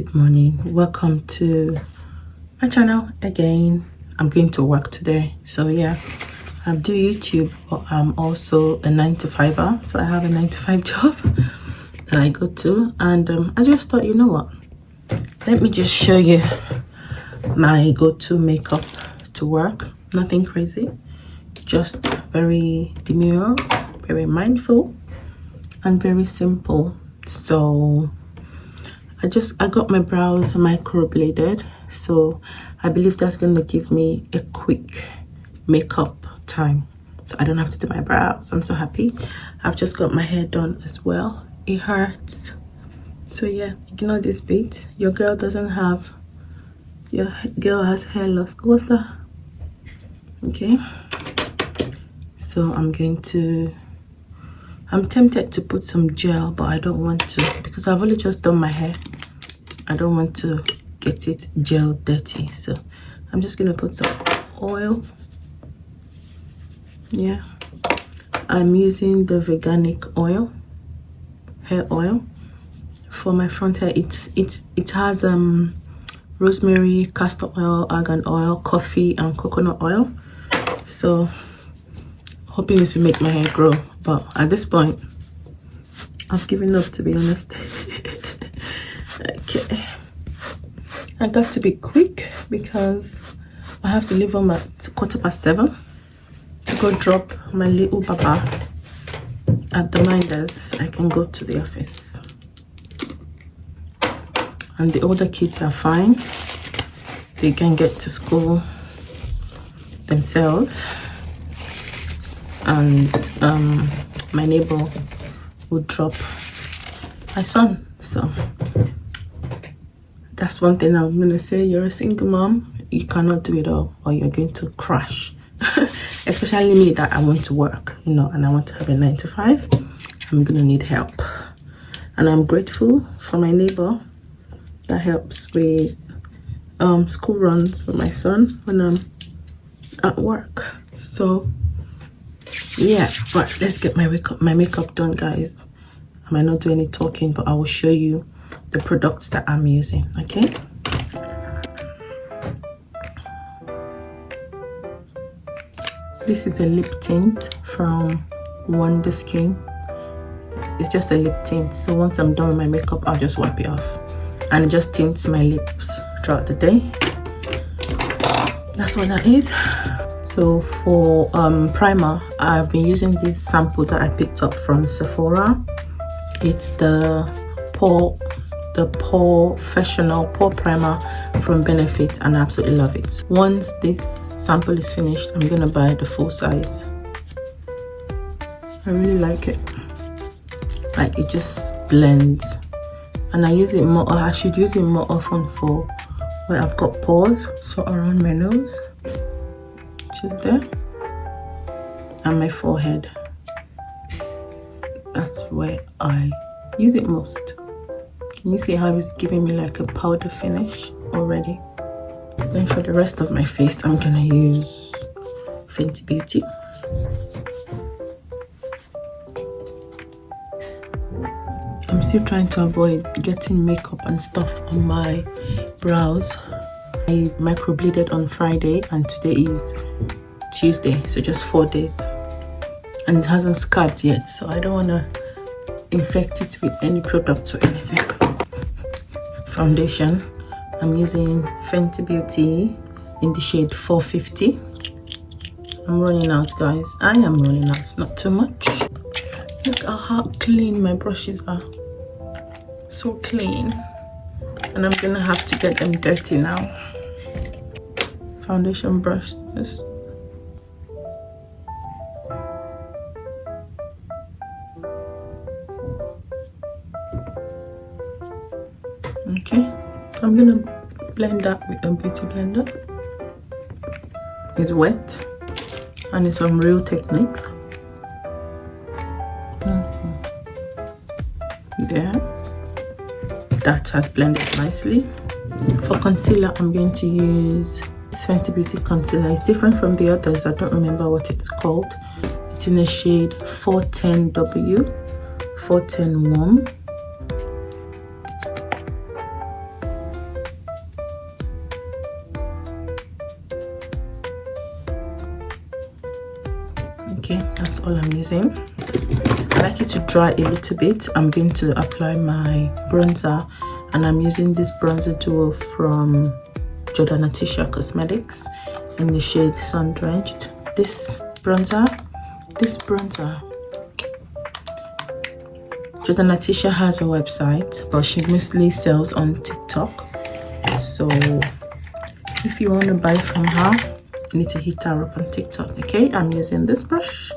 Good morning, welcome to my channel again. I'm going to work today, so yeah, I do YouTube, but I'm also a 9-to-5er, so I have a 9-to-5 job that I go to, and I just thought, you know what, let me just show you my go-to makeup to work. Nothing crazy, just very demure, very mindful, and very simple. So I got my brows microbladed, so I believe that's going to give me a quick makeup time, so I don't have to do my brows. I'm so happy. I've just got my hair done as well. It hurts, so yeah, ignore this bit. Your girl has hair loss. What's that? Okay, so I'm tempted to put some gel, but I don't want to because I've only just done my hair. I don't want to get it gel dirty, so I'm just gonna put some oil. Yeah, I'm using the veganic oil, hair oil, for my front hair. It has rosemary, castor oil, argan oil, coffee, and coconut oil. So hoping this will make my hair grow, but at this point I've given up, to be honest. Okay, I got to be quick because I have to leave home at 7:15 to go drop my little baba at the minders. I can go to the office, and the older kids are fine. They can get to school themselves, and my neighbor will drop my son. So that's one thing I'm gonna say. You're a single mom, you cannot do it all, or you're going to crash. Especially me, that I want to work, you know, and I want to have a 9-to-5. I'm gonna need help, and I'm grateful for my neighbor that helps with school runs with my son when I'm at work. So yeah, but let's get my makeup done, guys. I might not do any talking, but I will show you the products that I'm using. Okay, this is a lip tint from Wonder Skin. It's just a lip tint, so once I'm done with my makeup, I'll just wipe it off, and it just tints my lips throughout the day. That's what that is. So for primer, I've been using this sample that I picked up from Sephora. It's the Porefessional pore primer from Benefit, and I absolutely love it. Once this sample is finished, I'm gonna buy the full size. I really like it. Like, it just blends, and I use it more, or I should use it more often for where I've got pores, so around my nose, just there, and my forehead. That's where I use it most. Can you see how it's giving me like a powder finish already? Then for the rest of my face, I'm gonna use Fenty Beauty. I'm still trying to avoid getting makeup and stuff on my brows. I microbladed on Friday, and today is Tuesday, so just 4 days, and it hasn't scarred yet, so I don't want to infect it with any product or anything. Foundation, I'm using Fenty Beauty in the shade 450. I'm running out, guys. I am running out. Not too much. Look at how clean my brushes are. So clean, and I'm gonna have to get them dirty now. Foundation brush. Okay, I'm gonna blend that with a beauty blender. It's wet, and it's from Real Techniques. There, that has blended nicely. For concealer, I'm going to use Fenty Beauty concealer. It's different from the others. I don't remember what it's called. It's in the shade 410W, 410 Warm. Okay, that's all I'm using. I like it to dry a little bit. I'm going to apply my bronzer, and I'm using this bronzer duo from Jordana Ticia Cosmetics in the shade Sun Drenched. This bronzer, Jordana Ticia has a website, but she mostly sells on TikTok. So if you want to buy from her, you need to hit her up on TikTok. Okay, I'm using this brush.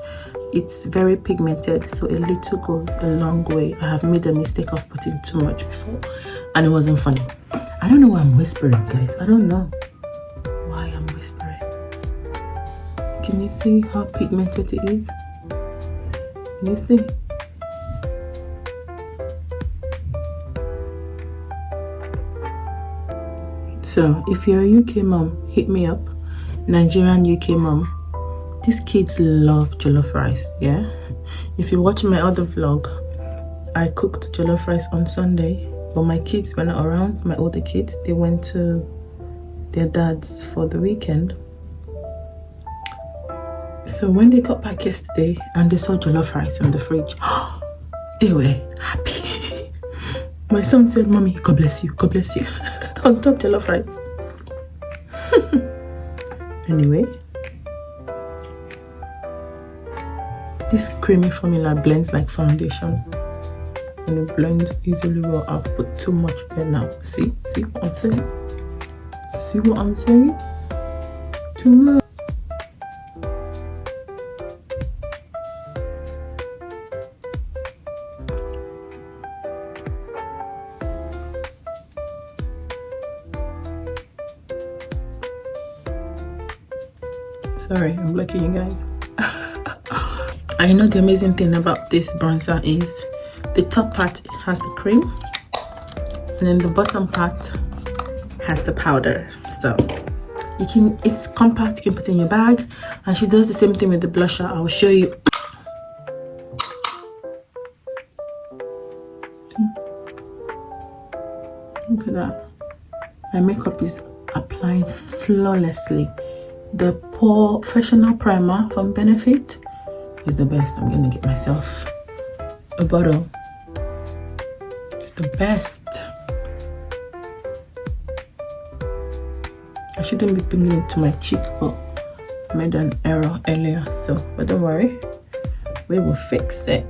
It's very pigmented, so a little goes a long way. I have made a mistake of putting too much before, and it wasn't funny. I don't know why I'm whispering, guys. I don't know why I'm whispering. Can you see how pigmented it is? Can you see? So if you're a UK mom, hit me up. Nigerian UK mom. These kids love jollof rice, yeah? If you watch my other vlog, I cooked jollof rice on Sunday, but my kids were not around. My older kids, they went to their dad's for the weekend. So when they got back yesterday and they saw jollof rice in the fridge, they were happy. My son said, "Mommy, God bless you, God bless you." On top jollof rice. Anyway, this creamy formula blends like foundation, and it blends easily well. I've put too much there now. See what I'm saying? See what I'm saying? Too much. Sorry, I'm blocking you guys. I know the amazing thing about this bronzer is the top part has the cream, and then the bottom part has the powder. So you can, it's compact, you can put in your bag. And she does the same thing with the blusher. I will show you. Look at that. My makeup is applying flawlessly. The Porefessional primer from Benefit is the best. I'm gonna get myself a bottle. It's the best. I shouldn't be putting it to my cheek, but I made an error earlier, so but don't worry, we will fix it.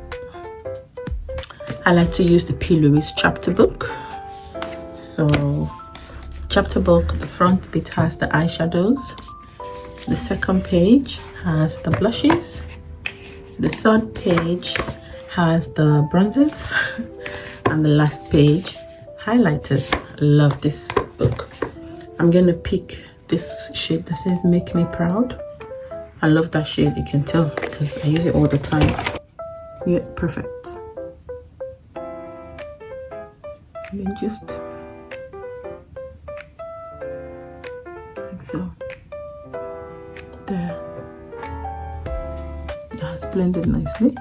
I like to use the Plouise chapter book. So chapter book, the front bit has the eyeshadows. The second page has the blushes. The third page has the bronzers. And the last page, highlighters. Love this book. I'm gonna pick this shade that says "Make Me Proud." I love that shade, you can tell, because I use it all the time. Yeah, perfect. And then just like so. There. That's blended nicely.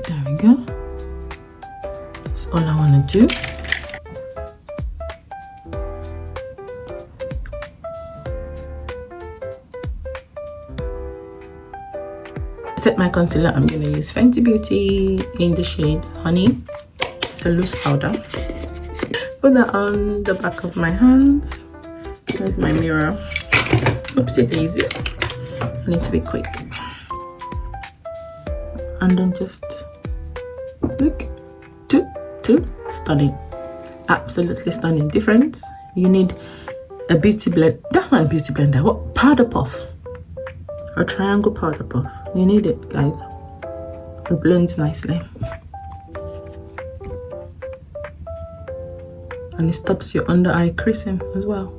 There we go. That's all I want to do. Set my concealer. I'm going to use Fenty Beauty in the shade Honey. It's a loose powder. Put that on the back of my hands. There's my mirror. Oopsie daisy. I need to be quick. And then just look. Two. Stunning. Absolutely stunning. Difference. You need a beauty blend. That's not a beauty blender. What? Powder puff. A triangle powder puff. You need it, guys. It blends nicely. And it stops your under eye creasing as well.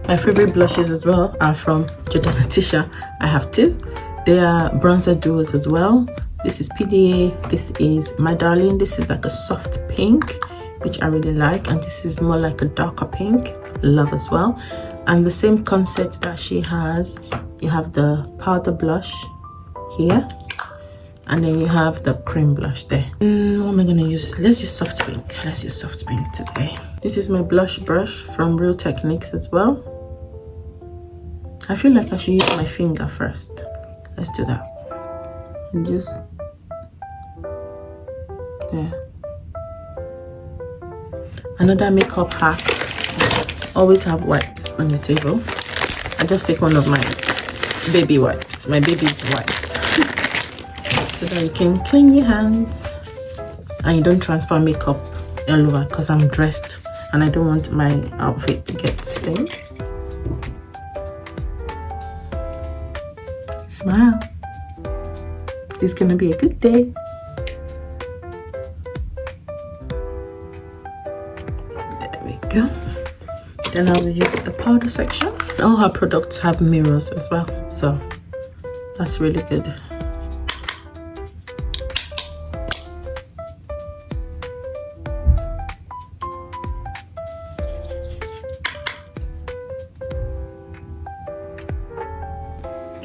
My favorite blushes as well are from Jordana Ticia. I have two. They are bronzer duos as well. This is PDA. This is My Darling. This is like a soft pink, which I really like, and this is more like a darker pink. Love as well. And the same concept that she has, you have the powder blush here, And then you have the cream blush there. What am I gonna use? Let's use soft pink. Let's use soft pink today. This is my blush brush from Real Techniques as well. I feel like I should use my finger first. Let's do that. And just there. Another makeup hack: always have wipes on your table. I just take one of my baby wipes, my baby's wipes, so that you can clean your hands and you don't transfer makeup all over, because I'm dressed and I don't want my outfit to get stained. Smile. This is gonna be a good day. There we go. Then I'll use the powder section. All her products have mirrors as well, so that's really good.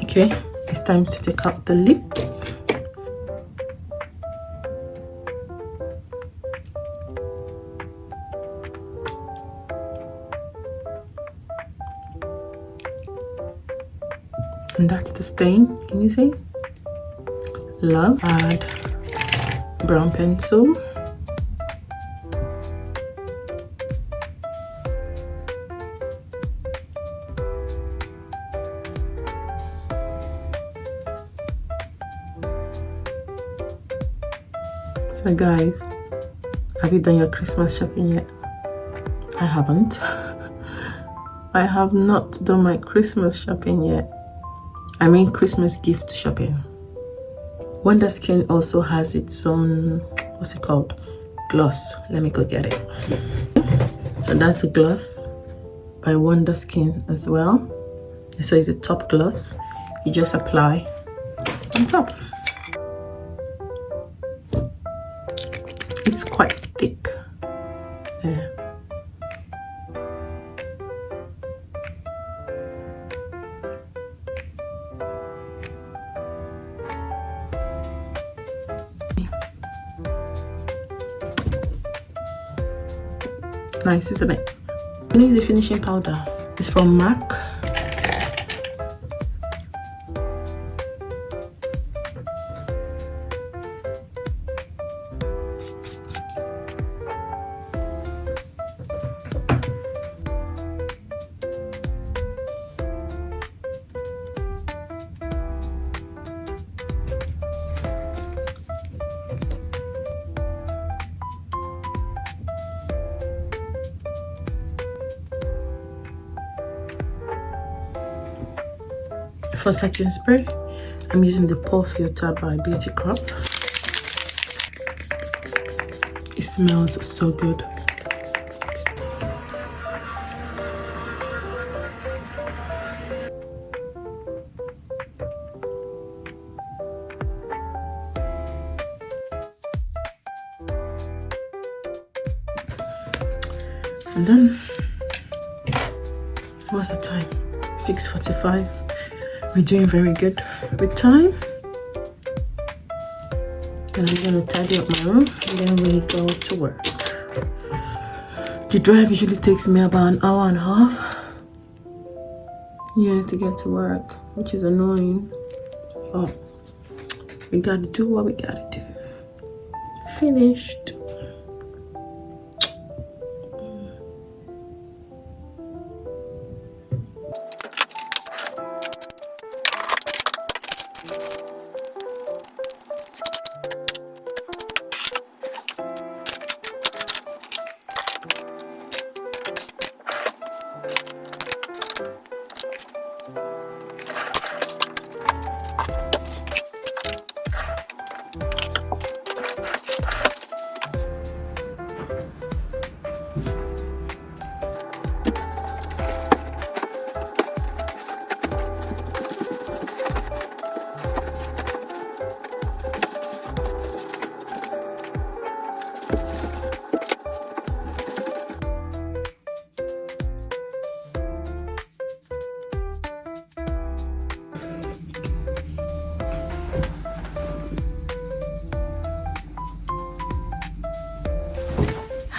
Okay, it's time to take out the lips. And that's the stain, can you see? Love. Add brown pencil. So guys, have you done your Christmas shopping yet? I haven't. I have not done my Christmas shopping yet. I mean Christmas gift shopping. Wonder Skin also has its own, what's it called? Gloss. Let me go get it. So that's the gloss by Wonder Skin as well. So it's a top gloss. You just apply on top. It's quite thick. There. Nice, isn't it? I'm gonna use the finishing powder. It's from MAC. For setting spray, I'm using the Pore Filt'r by Beauty Crop. It smells so good. And then, what's the time? 6:45. We're doing very good with time. Then I'm gonna tidy up my room and then we go to work. The drive usually takes me about an hour and a half. Yeah, to get to work, which is annoying. But we gotta do what we gotta do. Finished.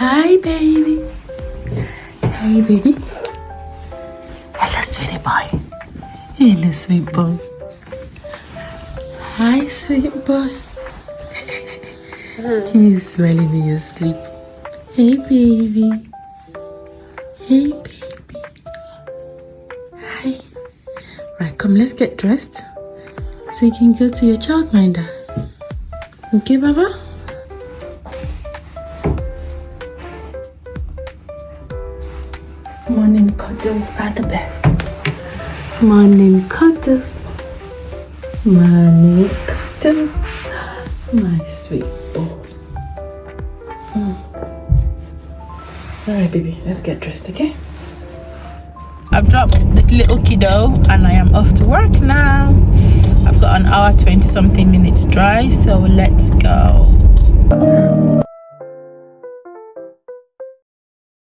Hi, baby. Hey, baby. Hello, sweetie boy. Hello, sweet boy. Hi, sweet boy. He's smiling in your sleep. Hey, baby. Hey, baby. Hi. Right, come, let's get dressed so you can go to your childminder. Okay, Baba? Morning cuddles are the best. Morning cuddles. Morning cuddles. My sweet boy. Alright, baby, let's get dressed, okay? I've dropped the little kiddo and I am off to work now. I've got an hour 20 something minutes drive, so let's go.